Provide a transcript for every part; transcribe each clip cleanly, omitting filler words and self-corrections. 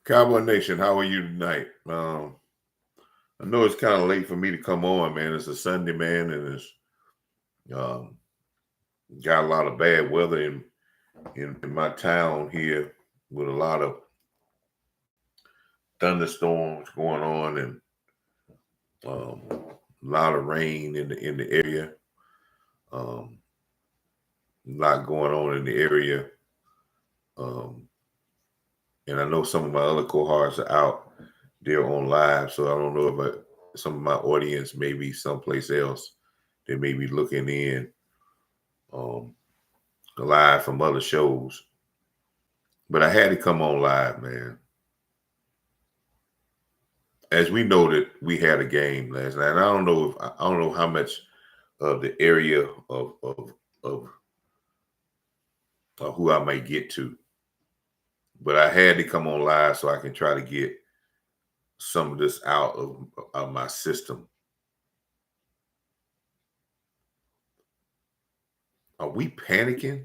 Cowboy Nation, how are you tonight? I know it's kind of late for me to come on, man. It's a Sunday, man, and it's um, got a lot of bad weather in my town here with a lot of thunderstorms going on and a lot of rain in the area. Um, a lot going on in the area, um, and I know some of my other cohorts are out there on live, so I don't know if some of my audience may be someplace else. They may be looking in. Um, Live from other shows. But I had to come on live, man. As we know that we had a game last night. And I don't know how much of the area of who I may get to, but I had to come on live so I can try to get some of this out of my system. Are we panicking?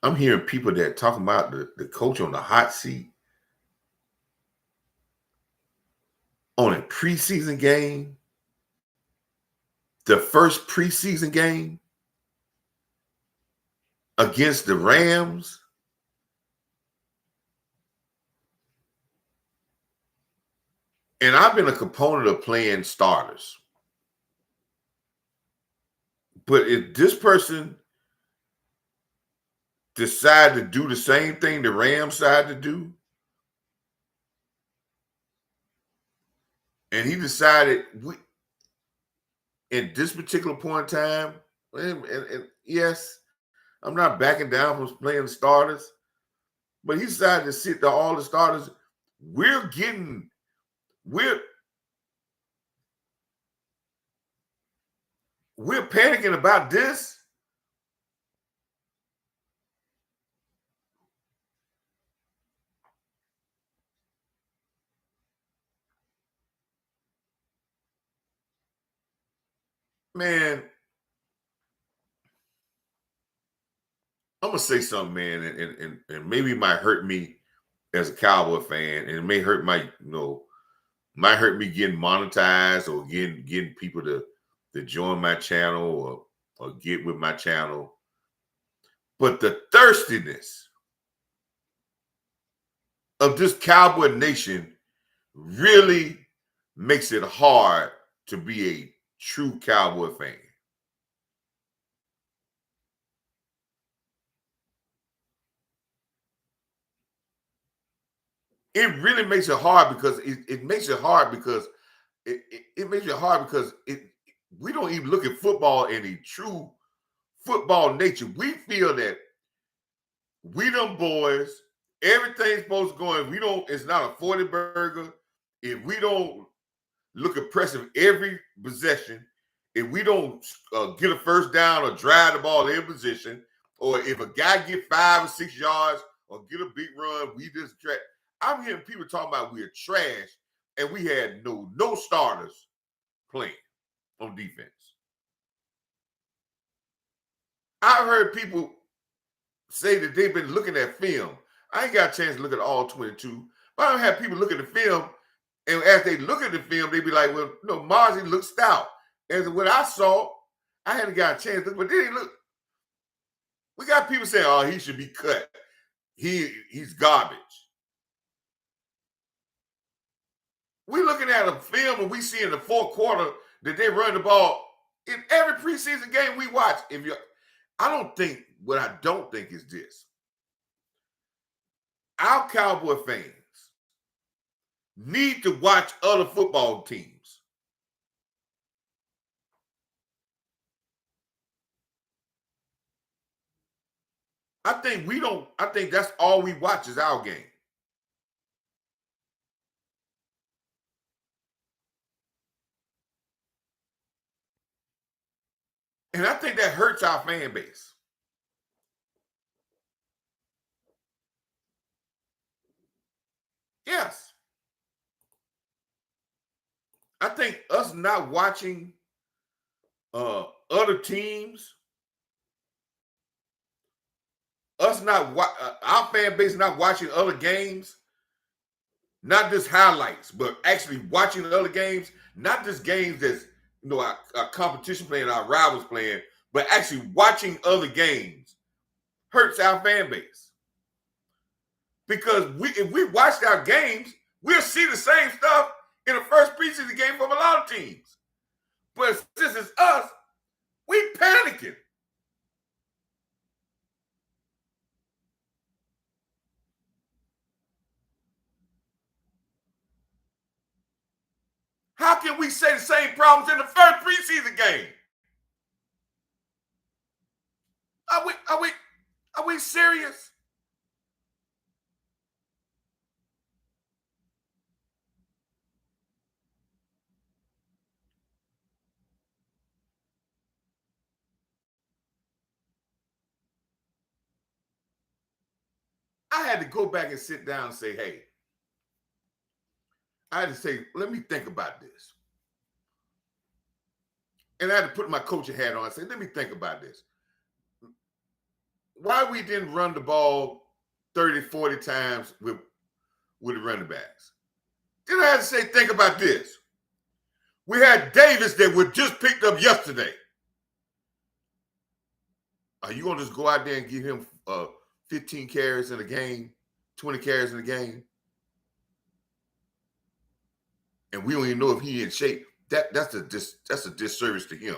I'm hearing people that talking about the coach on the hot seat on a preseason game, the first preseason game against the Rams. And I've been a component of playing starters. But if this person decide to do the same thing the Rams decided to do, and he decided in this particular point in time, and yes, I'm not backing down from playing the starters, but he decided to sit all the starters. We're we're we're panicking about this. Man, I'm gonna say something, man, and maybe it might hurt me as a Cowboy fan, and it may hurt might hurt me getting monetized or getting people to join my channel or get with my channel. But the thirstiness of this Cowboy Nation really makes it hard to be a true Cowboy fan. It really makes it hard because it makes it hard because it makes it hard because we don't even look at football in a true football nature. We feel that we them boys, everything's supposed to go. If we don't, it's not a 40 burger. If we don't look impressive every possession, if we don't get a first down or drive the ball in position, or if a guy get 5 or 6 yards or get a big run, we just trash. I'm hearing people talking about we're trash, and we had no starters playing on defense. I've heard people say that they've been looking at film. I ain't got a chance to look at all 22, but I have people look at the film, and as they look at the film, they be like, well, no, Marzi looks stout. And what I saw, I hadn't got a chance to look, but then look. We got people saying, oh, he should be cut. He's garbage. We looking at a film and we see in the fourth quarter that they run the ball in every preseason game we watch. What I don't think is this. Our Cowboy fans need to watch other football teams. I think that's all we watch is our game. And I think that hurts our fan base. Yes. I think us not watching other teams us not our fan base not watching other games, not just highlights, but actually watching other games, not just games that's our competition playing, our rivals playing, but actually watching other games hurts our fan base. Because if we watched our games, we'll see the same stuff in the first preseason game from a lot of teams. But since it's us, we panicking. How can we say the same problems in the first preseason game? Are we serious? I had to go back and sit down and say, hey, I had to say, let me think about this. And I had to put my coaching hat on and say, let me think about this. Why we didn't run the ball 30, 40 times with the running backs? Then I had to say, think about this. We had Davis that was just picked up yesterday. Are you going to just go out there and give him 15 carries in a game, 20 carries in a game? And we don't even know if he's in shape. That's a disservice to him.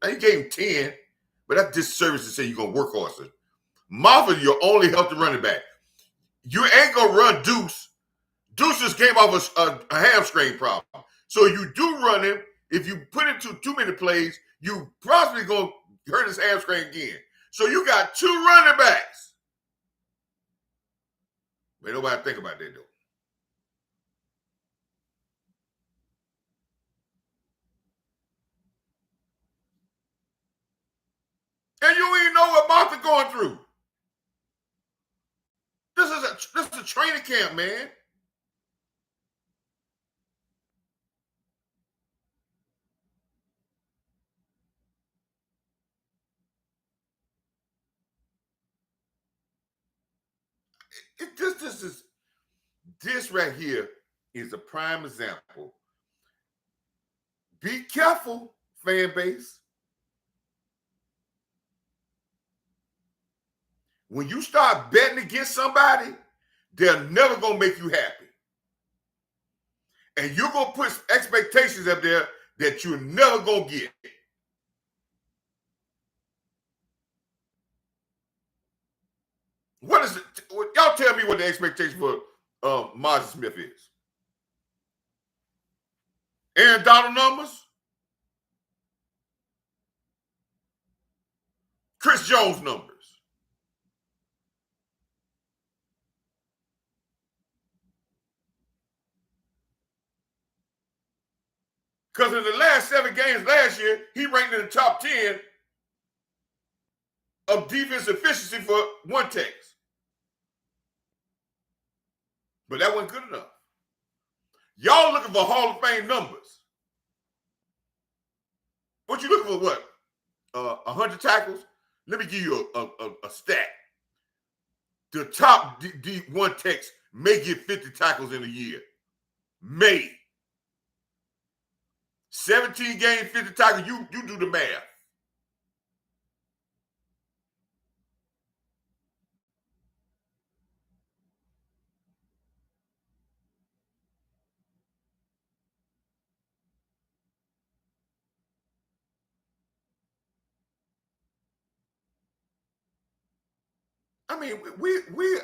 Now, you gave him 10, but that's disservice to say you're going to work on it. Moffitt, your only healthy running back. You ain't going to run Deuce. Deuce just came off a hamstring problem. So you do run him. If you put him to too many plays, you possibly going to hurt his hamstring again. So you got two running backs. But nobody think about that, though. And you don't even know what Martha going through. This is a training camp, man. This right here is a prime example. Be careful, fan base. When you start betting against somebody, they're never going to make you happy. And you're going to put expectations up there that you're never going to get. What is it? Y'all tell me what the expectation for Margin Smith is. Aaron Donald numbers? Chris Jones numbers? Because in the last 7 games last year, he ranked in the top 10 of defense efficiency for one text. But that wasn't good enough. Y'all looking for Hall of Fame numbers. What you looking for? What? 100 tackles? Let me give you a stat. The top D1 text may get 50 tackles in a year. May. 17 games, 50 tackles. You do the math. I mean,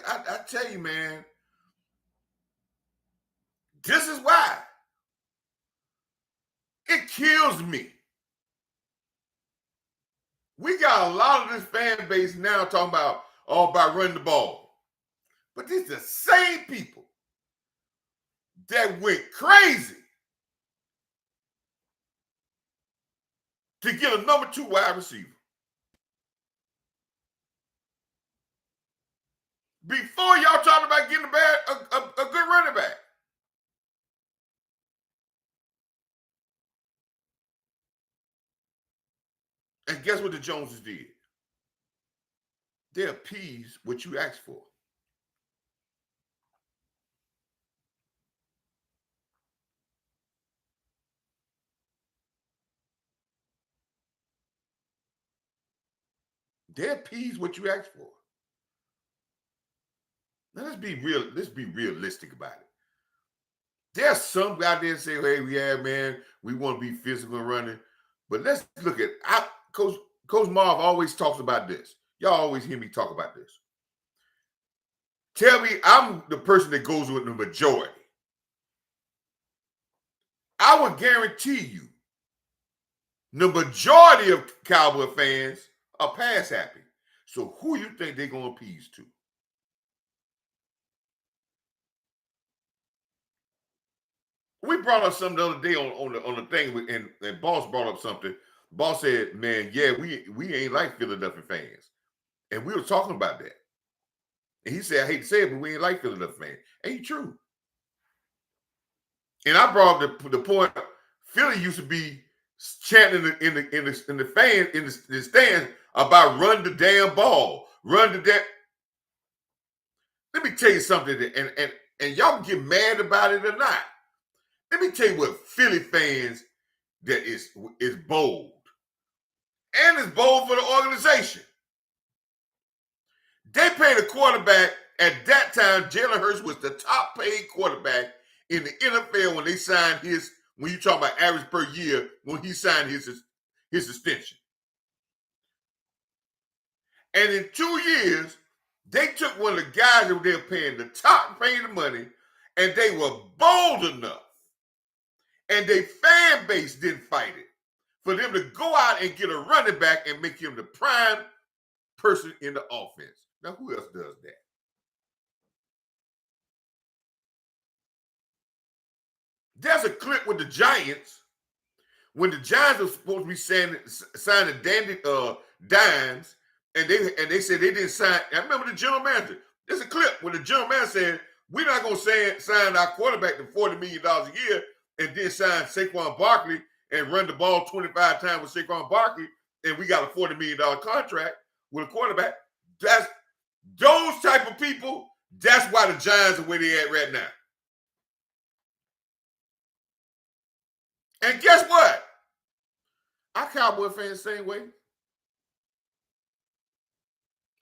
I tell you, man, this is why. It kills me. We got a lot of this fan base now talking about running the ball. But these are the same people that went crazy to get a number 2 wide receiver. Before y'all talking about getting a good running back. And guess what the Joneses did? They appease what you ask for. They appease what you ask for. Now let's be real. Let's be realistic about it. There's some out there say, "Hey, yeah, man, we want to be physical and running," but let's look at Coach Marv always talks about this. Y'all always hear me talk about this. Tell me, I'm the person that goes with the majority. I would guarantee you, the majority of Cowboy fans are pass happy. So who you think they're gonna appease to? We brought up something the other day on the thing, and Boss brought up something. Boss said, "Man, yeah, we ain't like Philadelphia fans," and we were talking about that. And he said, "I hate to say it, but we ain't like Philadelphia fans." Ain't true. And I brought up the point. Philly used to be chanting in the stands about run the damn ball, run the damn. Let me tell you something, and y'all can get mad about it or not. Let me tell you what Philly fans that is bold. And it's bold for the organization. They paid a quarterback at that time. Jalen Hurts was the top paid quarterback in the NFL when they signed his, when you talk about average per year, when he signed his extension. And in 2 years, they took one of the guys that they were paying the top, paying the money, and they were bold enough, and their fan base didn't fight it, for them to go out and get a running back and make him the prime person in the offense. Now, who else does that? There's a clip with the Giants when the Giants were supposed to be signing Danny Dimes, and they said they didn't sign. I remember the general manager. There's a clip where the general manager said, "We're not going to sign our quarterback to $40 million a year and then sign Saquon Barkley and run the ball 25 times with Saquon Barkley, and we got a $40 million contract with a quarterback." That's those type of people. That's why the Giants are where they at right now. And guess what? Our Cowboy fans the same way.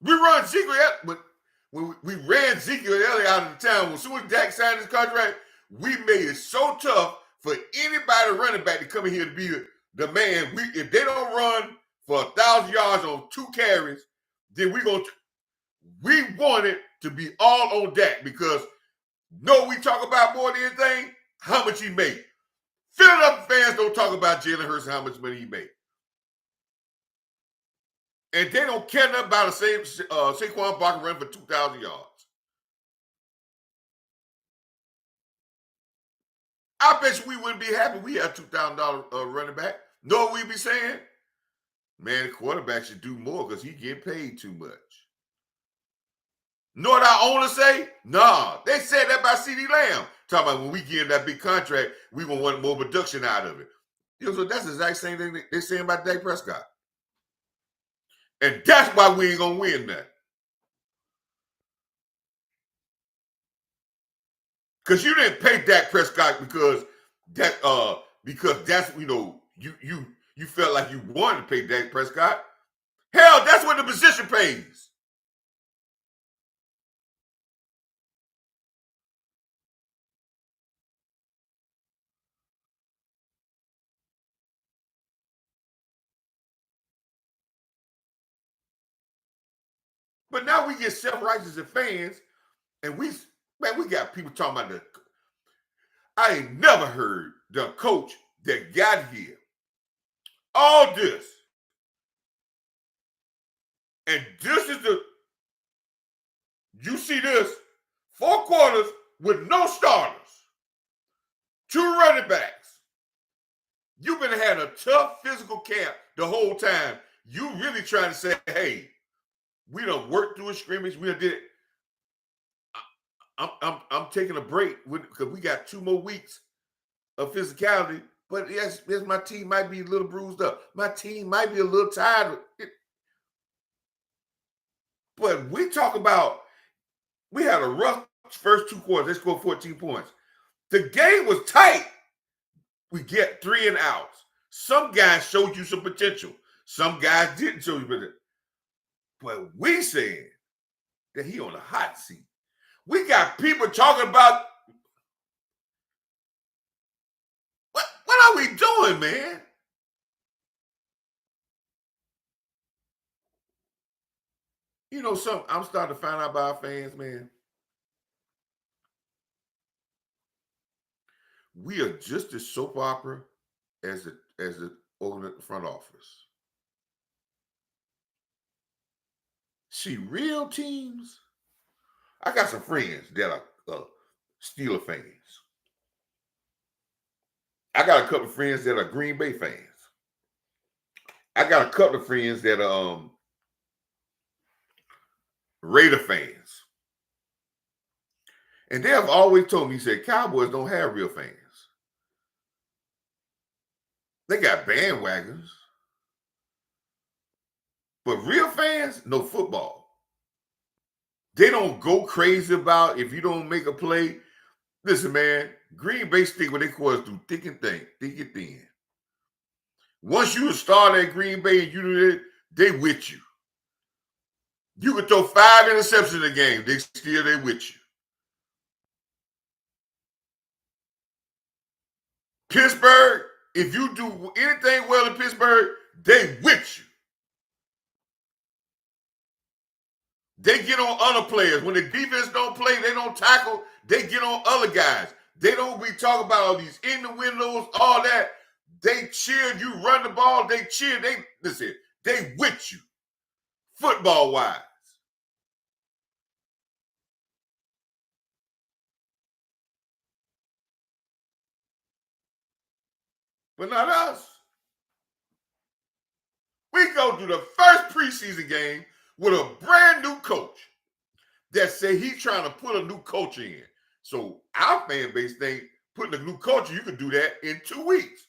We run Ezekiel, but when we ran Ezekiel Elliott out of the town, as soon as Dak signed his contract, we made it so tough for anybody running back to come in here to be the man. If they don't run for 1,000 yards on 2 carries, then we want it to be all on Dak, because we talk about more than anything how much he made. Philadelphia fans don't talk about Jalen Hurts and how much money he made. And they don't care nothing about the same Saquon Barkley running for 2,000 yards. I bet you we wouldn't be happy we had $2,000 running back. Know what we'd be saying? Man, the quarterback should do more because he get paid too much. Know what our owners say? Nah, they said that about CeeDee Lamb. Talking about when we give him that big contract, we gonna want more production out of it. So that's the exact same thing they're saying about Dak Prescott. And that's why we ain't gonna win that. Because you didn't pay Dak Prescott because that's you felt like you wanted to pay Dak Prescott. Hell, that's what the position pays. But now we get self-righteous as fans, and we got people talking about I ain't never heard the coach that got here. All this. And this is you see this, 4 quarters with no starters, 2 running backs. You've been had a tough physical camp the whole time. You really trying to say, hey, we done worked through a scrimmage. We done did it. I'm taking a break because we got 2 more weeks of physicality. But yes, my team might be a little bruised up. My team might be a little tired. But we talk about we had a rough first 2 quarters. They scored 14 points. The game was tight. We get 3 and outs. Some guys showed you some potential. Some guys didn't show you potential. But we said that he on the hot seat. We got people talking about what are we doing, man? You know something I'm starting to find out about our fans, man. We are just as soap opera as the over the front office. See, real teams. I got some friends that are Steeler fans. I got a couple of friends that are Green Bay fans. I got a couple of friends that are Raider fans. And they have always told me, he said, Cowboys don't have real fans. They got bandwagons. But real fans know football. They don't go crazy about if you don't make a play. Listen, man, Green Bay stick with their quarters through thick and thin. Once you start at Green Bay and you do that, they with you. You could throw 5 interceptions in the game, they with you. Pittsburgh, if you do anything well in Pittsburgh, they with you. They get on other players. When the defense don't play, they don't tackle, they get on other guys. They don't be talking about all these in the windows, all that. They cheer, you run the ball, they cheer, they with you, football-wise. But not us. We go through the first preseason game with a brand new coach that say he's trying to put a new culture in. So our fan base think putting a new culture, you can do that in 2 weeks.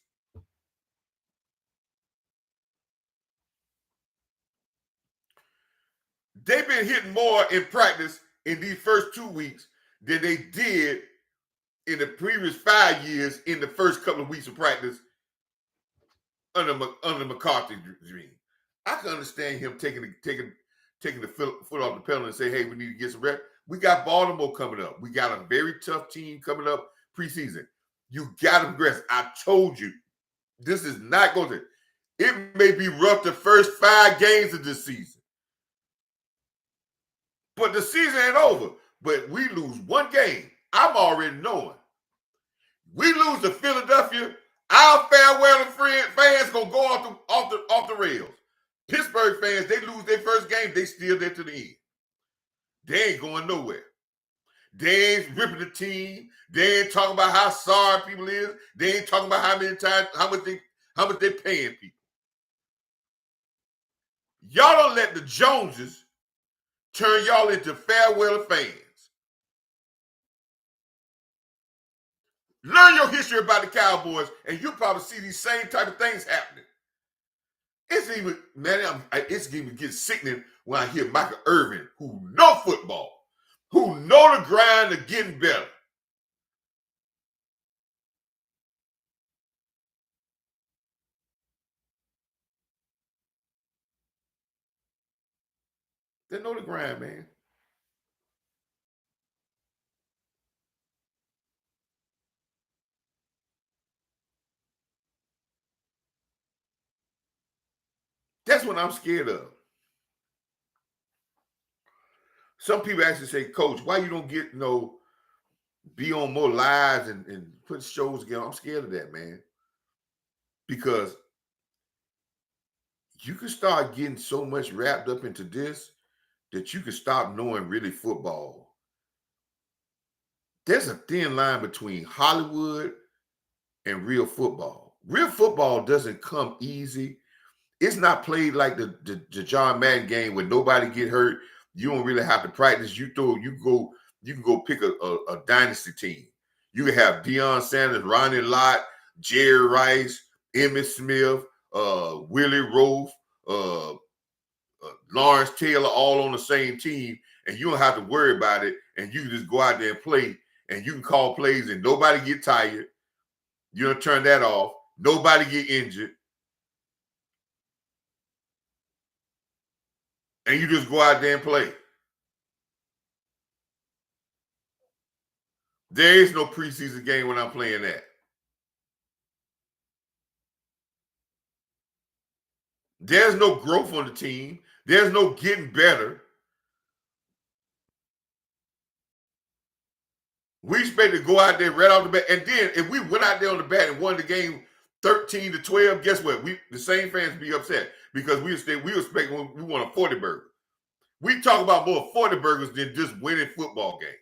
They've been hitting more in practice in these first 2 weeks than they did in the previous 5 years in the first couple of weeks of practice under McCarthy's regime. I can understand him taking the foot off the pedal and say, hey, we need to get some rest. We got Baltimore coming up. We got a very tough team coming up preseason. You got to progress. I told you, this is not going to. It may be rough the first 5 games of this season. But the season ain't over. But we lose 1 game. I'm already knowing. We lose to Philadelphia, our farewell fans gonna go off the rails. Pittsburgh fans, they lose their first game, they still there to the end. They ain't going nowhere. They ain't ripping the team. They ain't talking about how sorry people is. They ain't talking about how much they paying people. Y'all don't let the Joneses turn y'all into farewell fans. Learn your history about the Cowboys, and you'll probably see these same type of things happening. It's even getting sickening when I hear Michael Irvin, who know football, who know the grind of getting better. They know the grind, man. That's what I'm scared of. Some people actually say, Coach, why you don't get be on more lives and put shows together? I'm scared of that, man. Because you can start getting so much wrapped up into this that you can stop knowing really football. There's a thin line between Hollywood and real football. Real football doesn't come easy. It's not played like the John Madden game where nobody get hurt. You don't really have to practice. You can go pick a dynasty team. You can have Deion Sanders, Ronnie Lott, Jerry Rice, Emmitt Smith, Willie Roaf, Lawrence Taylor all on the same team, and you don't have to worry about it, and you can just go out there and play, and you can call plays, and nobody get tired. You don't turn that off. Nobody get injured. And you just go out there and play. There is no preseason game when I'm playing that. There's no growth on the team. There's no getting better. We expect to go out there right off the bat. And then if we went out there on the bat and won the game 13-12, guess what? The same fans be upset because we expect we want a 40 burger. We talk about more 40 burgers than just winning football games.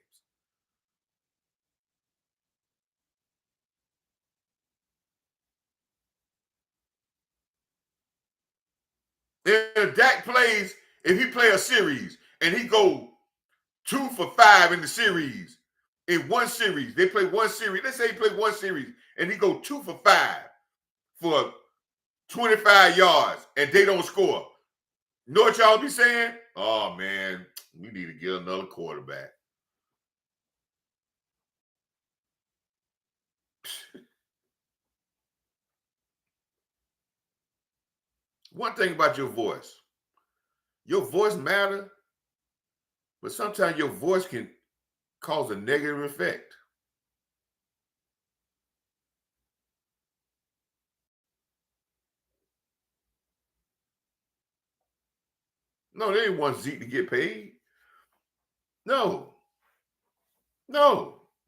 If Dak plays, if he play a series and he go 2 for 5 in the series, in one series, they play one series. Let's say he play one series and he go 2 for 5 for 25 yards and they don't score. You know what y'all be saying? Oh man, we need to get another quarterback. One thing about your voice matter, but sometimes your voice can cause a negative effect. No, they didn't want Zeke to get paid. No.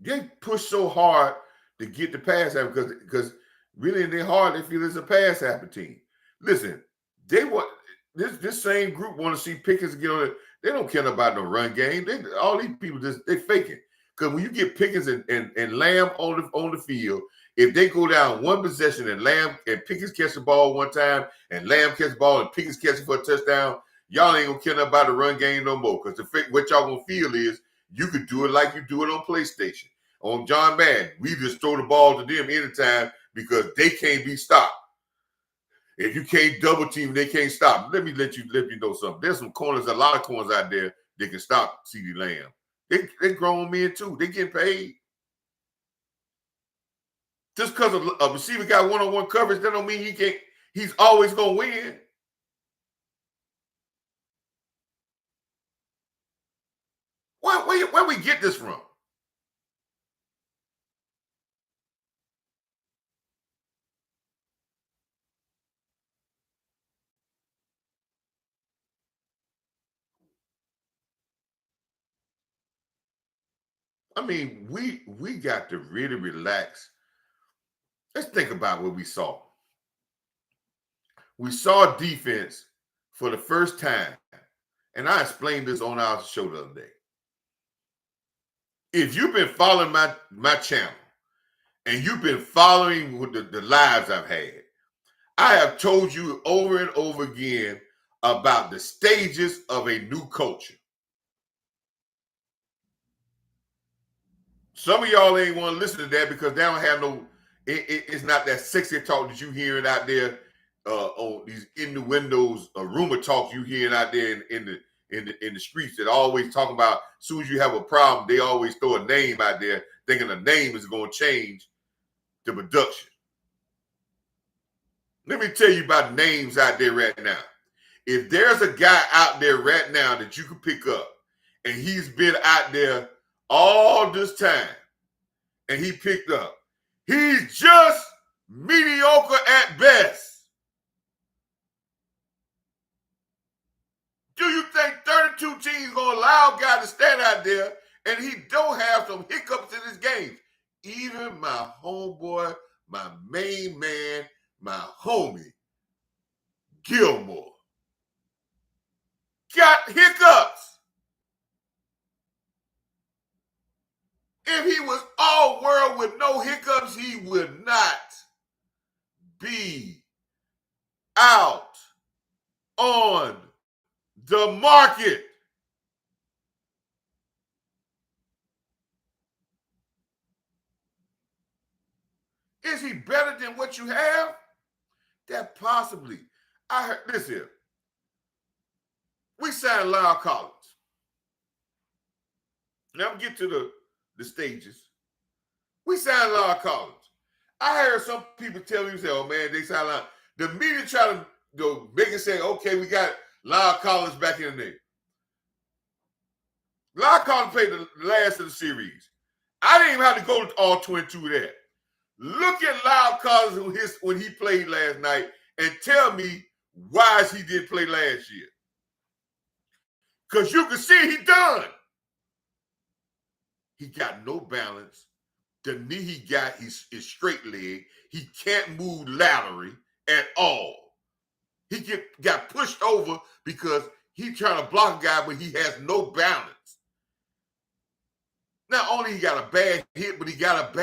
They push so hard to get the pass happy because really in their heart they feel it's a pass happy team. Listen, they want this same group want to see Pickens get on it. They don't care about no run game. All these people they faking. Because when you get Pickens and Lamb on the field, if they go down one possession and Lamb and Pickens catch the ball one time and Lamb catch the ball and Pickens catch it for a touchdown, y'all ain't gonna care about the run game no more. Because what y'all gonna feel is you could do it like you do it on PlayStation. On John Madden, we just throw the ball to them anytime because they can't be stopped. If you can't double team, they can't stop. Let you know something. There's some corners, a lot of corners out there that can stop CeeDee Lamb. They grown men too. They get paid. Just because a receiver got one-on-one coverage, that don't mean he's always gonna win. Where we get this from? I mean, we got to really relax. Let's think about what we saw. We saw defense for the first time, and I explained this on our show the other day. If you've been following my channel and you've been following with the lives I've had, I have told you over and over again about the stages of a new culture. Some of y'all ain't want to listen to that because they don't have no. It's not that sexy talk that you hearing out there on these innuendos, rumor talk you hearing out there in the streets that always talk about. As soon as you have a problem, they always throw a name out there, thinking a name is going to change the production. Let me tell you about names out there right now. If there's a guy out there right now that you can pick up, and he's been out there all this time, and he picked up, he's just mediocre at best. Do you think 32 teams gonna allow a guy to stand out there and he don't have some hiccups in his game? Even my homeboy, my main man, my homie, Gilmore, got hiccups. If he was all world with no hiccups, he would not be out on the market. Is he better than what you have? That possibly. I heard this here. We signed Lyle Collins. Now I'm get to the stages. We signed Lyle Collins. I heard some people tell me, say, "Oh man, they signed Lyle." The media try to make it say, "Okay, we got Lyle Collins back in the name." Lyle Collins played the last of the series. I didn't even have to go to all 22 there. Look at Lyle Collins when he played last night and tell me why he didn't play last year. Because you can see he done. He got no balance. The knee he got is straight leg. He can't move laterally at all. He got pushed over because he trying to block a guy, but he has no balance. Not only he got a bad hit, but he got a bad